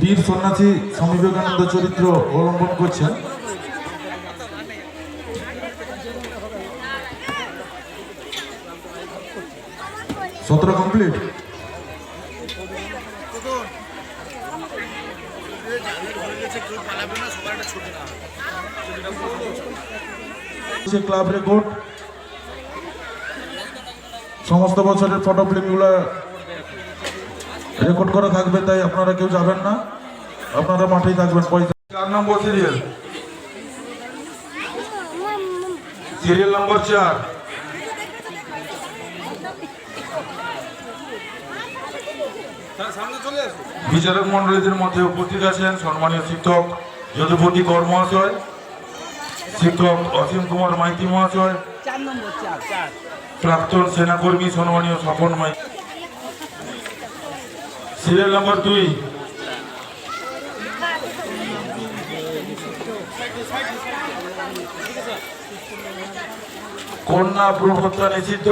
বীর সন্ন্যাসী স্বামী বিবেকানন্দ চরিত্র অবলম্বন করছেন। সতেরো কমপ্লিট। ক্লাব রেকর্ড সমস্ত বছরের ফটো ফিল্মগুলো রেকর্ড করা থাকবে, তাই আপনারা কেউ যাবেন না, আপনারা মাঠেই থাকবেন। 4 নম্বর সিরিয়াল, সিরিয়াল নম্বর 4। বিচারক মন্ডলীদের মধ্যে উপস্থিত আছেন সম্মানীয় শিক্ষক যদুপতি কর মহাশয়, শিক্ষক অসীম কুমার মাইতি মহাশয়, প্রাক্তন সেনাকর্মী সম্মানীয় স্বপন মাই। সিরিয়াল নম্বর 2, কন্যা ভ্রূণ হত্যা নিষিদ্ধ,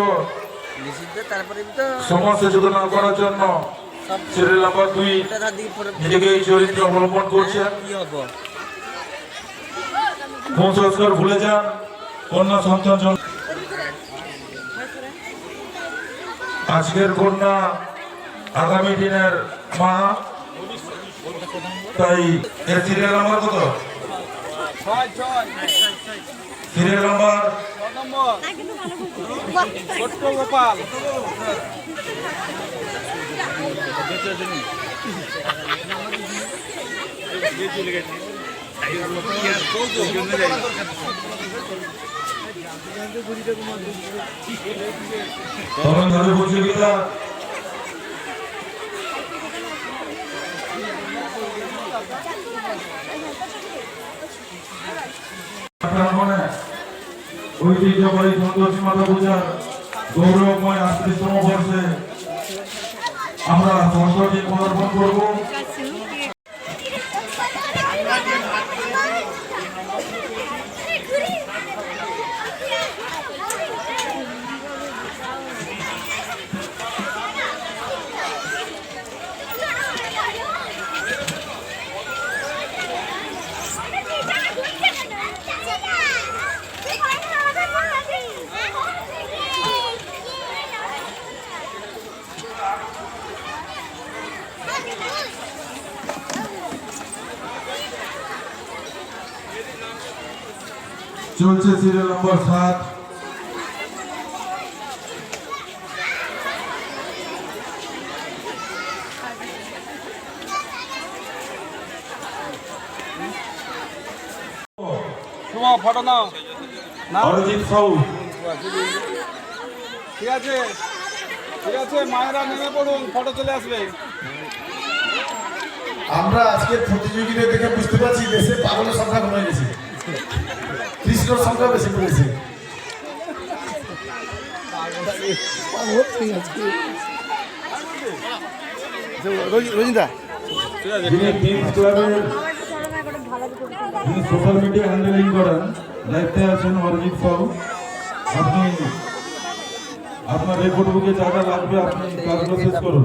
সমাজ সচেতন করার জন্য সিরিয়াল নাম্বার 2 নিজেকে এই চরিত্র অবলম্বন করছেন। সংস্কার ভুলে যান, কন্যা সন্তান। আজকের কন্যা আগামী দিনের মা, তাই এর সিরিয়াল নাম্বার কত? Serial number Gopal. প্রতিযোগিতা ঐতিহ্যবাহী সন্তোষী মাতা পূজার গৌরবময় 38তম বর্ষে আমরা সরস্বতী পদার্পণ করব। চলছে সিরিয়াল নম্বর 7। ফটো নাও। অরিজিৎ সাউ। ঠিক আছে, ঠিক আছে, মায়েরা নেমে পড়ুন, ফটো চলে আসবে। আমরা আজকের প্রতিযোগিতা দেখে বুঝতে পারছি দেশে পাগলের সংখ্যা কমে গেছে, কৃষ্ণর সংখ্যা বেশি পড়েছে। রোজিদা সোশ্যাল মিডিয়া হ্যান্ডেলিং করেন, দায়িত্বে আছেন অরিজিৎ সাউ। আপনি আপনার রেকর্ড বুকে যা যা লাগবে আপনি কাজগুলো শেষ করুন।